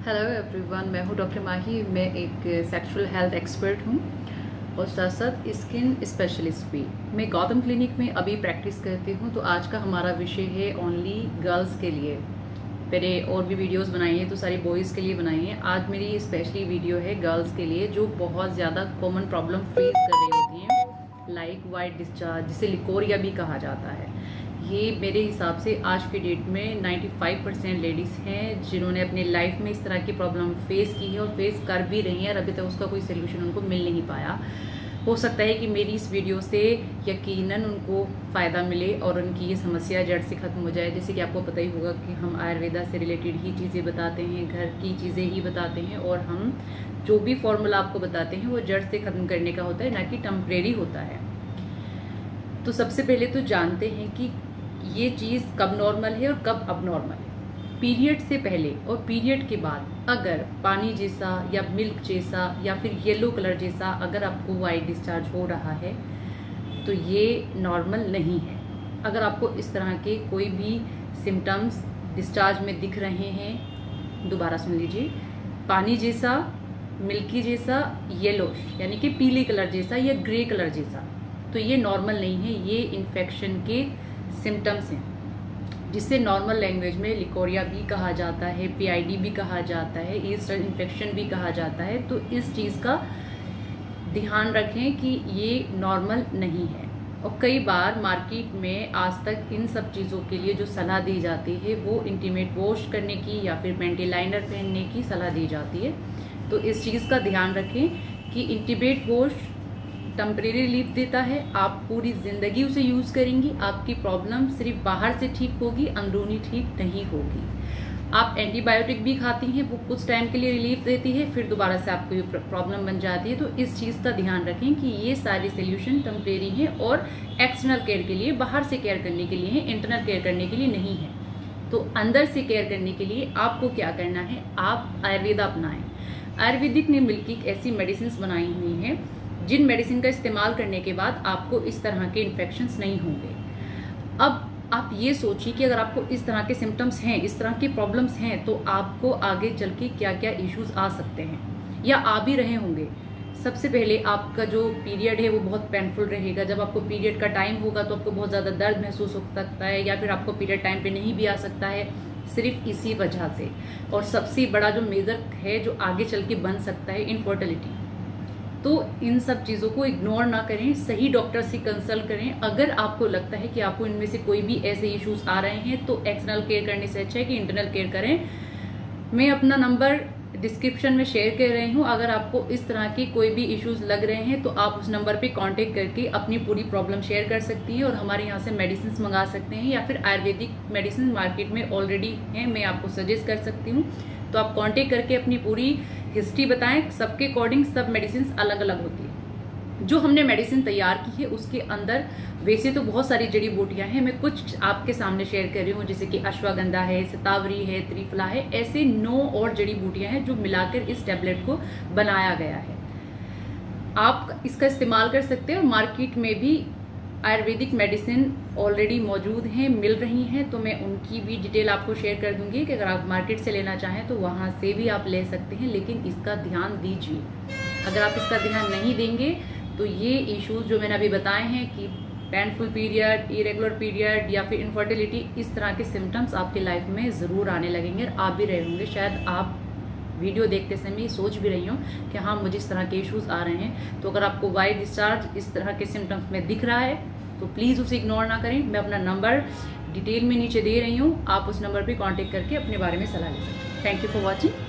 Hello everyone, मैं हूँ doctor माही। मैं एक सेक्सुअल हेल्थ एक्सपर्ट हूँ और साथ साथ स्किन स्पेशलिस्ट भी। मैं गौतम क्लिनिक में अभी प्रैक्टिस करती हूँ। तो आज का हमारा विषय है ओनली गर्ल्स के लिए। मैंने और भी वीडियोस बनाई हैं तो सारी बॉयज़ के लिए बनाई हैं। आज मेरी स्पेशली वीडियो है गर्ल्स के लिए जो बहुत ज़्यादा कॉमन प्रॉब्लम फेस कर रही होती हैं, लाइक वाइट डिस्चार्ज, जिसे लिकोरिया भी कहा जाता है। ये मेरे हिसाब से आज के डेट में 95% लेडीज़ हैं जिन्होंने अपनी लाइफ में इस तरह की प्रॉब्लम फेस की है और फेस कर भी रही हैं और अभी तक उसका कोई सोल्यूशन उनको मिल नहीं पाया। हो सकता है कि मेरी इस वीडियो से यकीनन उनको फ़ायदा मिले और उनकी ये समस्या जड़ से ख़त्म हो जाए। जैसे कि आपको पता ही होगा कि हम आयुर्वेदा से रिलेटेड ही चीज़ें बताते हैं, घर की चीज़ें ही बताते हैं और हम जो भी फॉर्मूला आपको बताते हैं वो जड़ से ख़त्म करने का होता है, ना कि टेम्परेरी होता है। तो सबसे पहले तो जानते हैं कि ये चीज़ कब नॉर्मल है और कब अब नॉर्मल है। पीरियड से पहले और पीरियड के बाद अगर पानी जैसा या मिल्क जैसा या फिर येलो कलर जैसा अगर आपको वाइट डिस्चार्ज हो रहा है तो ये नॉर्मल नहीं है। अगर आपको इस तरह के कोई भी सिम्टम्स डिस्चार्ज में दिख रहे हैं, दोबारा सुन लीजिए, पानी जैसा, मिल्की जैसा, येलो यानी कि पीले कलर जैसा या ग्रे कलर जैसा, तो ये नॉर्मल नहीं है। ये इन्फेक्शन के सिम्टम्स हैं जिसे नॉर्मल लैंग्वेज में लिकोरिया भी कहा जाता है, पीआईडी भी कहा जाता है, ईस्ट इन्फेक्शन भी कहा जाता है। तो इस चीज़ का ध्यान रखें कि ये नॉर्मल नहीं है। और कई बार मार्केट में आज तक इन सब चीज़ों के लिए जो सलाह दी जाती है वो इंटीमेट वॉश करने की या फिर पेंटी लाइनर पहनने की सलाह दी जाती है। तो इस चीज़ का ध्यान रखें कि इंटीमेट वॉश टेम्परेरी रिलीफ देता है, आप पूरी ज़िंदगी उसे यूज़ करेंगी, आपकी प्रॉब्लम सिर्फ बाहर से ठीक होगी, अंदरूनी ठीक नहीं होगी। आप एंटीबायोटिक भी खाती हैं, वो कुछ टाइम के लिए रिलीफ देती है, फिर दोबारा से आपको ये प्रॉब्लम बन जाती है। तो इस चीज़ का ध्यान रखें कि ये सारे सोल्यूशन टेम्परेरी हैं और एक्सटर्नल केयर के लिए, बाहर से केयर करने के लिए है, इंटरनल केयर करने के लिए नहीं है। तो अंदर से केयर करने के लिए आपको क्या करना है, आप आयुर्वेदा अपनाएं। आयुर्वेदिक ने मिलकर एक ऐसी मेडिसिन बनाई हुई हैं जिन मेडिसिन का इस्तेमाल करने के बाद आपको इस तरह के इन्फेक्शंस नहीं होंगे। अब आप ये सोचिए कि अगर आपको इस तरह के सिम्टम्स हैं, इस तरह की प्रॉब्लम्स हैं, तो आपको आगे चल के क्या क्या इश्यूज आ सकते हैं या आ भी रहे होंगे। सबसे पहले आपका जो पीरियड है वो बहुत पेनफुल रहेगा। जब आपको पीरियड का टाइम होगा तो आपको बहुत ज़्यादा दर्द महसूस हो सकता है या फिर आपको पीरियड टाइम पे नहीं भी आ सकता है, सिर्फ इसी वजह से। और सबसे बड़ा जो मेजर है जो आगे चल के बन सकता है, इनफर्टिलिटी। तो इन सब चीज़ों को इग्नोर ना करें, सही डॉक्टर से कंसल्ट करें। अगर आपको लगता है कि आपको इनमें से कोई भी ऐसे इश्यूज आ रहे हैं तो एक्सटर्नल केयर करने से अच्छा है कि इंटरनल केयर करें। मैं अपना नंबर डिस्क्रिप्शन में शेयर कर रही हूँ। अगर आपको इस तरह के कोई भी इश्यूज लग रहे हैं तो आप उस नंबर पे कांटेक्ट करके अपनी पूरी प्रॉब्लम शेयर कर सकती हैं और हमारे यहाँ से मेडिसिन मंगा सकते हैं या फिर आयुर्वेदिक मेडिसिन मार्केट में ऑलरेडी हैं, मैं आपको सजेस्ट कर सकती हूँ। तो आप कांटेक्ट करके अपनी पूरी हिस्ट्री बताएं। सबके अकॉर्डिंग सब मेडिसिन अलग अलग होती है। जो हमने मेडिसिन तैयार की है उसके अंदर वैसे तो बहुत सारी जड़ी बूटियां हैं, मैं कुछ आपके सामने शेयर कर रही हूँ, जैसे कि अश्वगंधा है, शतावरी है, त्रिफला है, ऐसे 9 और जड़ी बूटियां हैं जो मिलाकर इस टैबलेट को बनाया गया है। आप इसका इस्तेमाल कर सकते हैं और मार्केट में भी आयुर्वेदिक मेडिसिन ऑलरेडी मौजूद हैं, मिल रही हैं। तो मैं उनकी भी डिटेल आपको शेयर कर दूंगी कि अगर आप मार्केट से लेना चाहें तो वहां से भी आप ले सकते हैं। लेकिन इसका ध्यान दीजिए, अगर आप इसका ध्यान नहीं देंगे तो ये इश्यूज जो मैंने अभी बताए हैं कि पेनफुल पीरियड, इरेगुलर पीरियड या फिर इनफर्टिलिटी, इस तरह के सिम्टम्स आपकी लाइफ में ज़रूर आने लगेंगे और आप भी रहे होंगे। शायद आप वीडियो देखते समय सोच भी रही हूँ कि हाँ मुझे इस तरह के इश्यूज आ रहे हैं। तो अगर आपको वाइट डिस्चार्ज इस तरह के सिम्टम्स में दिख रहा है तो प्लीज़ उसे इग्नोर ना करें। मैं अपना नंबर डिटेल में नीचे दे रही हूँ, आप उस नंबर पे कांटेक्ट करके अपने बारे में सलाह ले सकते हैं। Thank you for watching.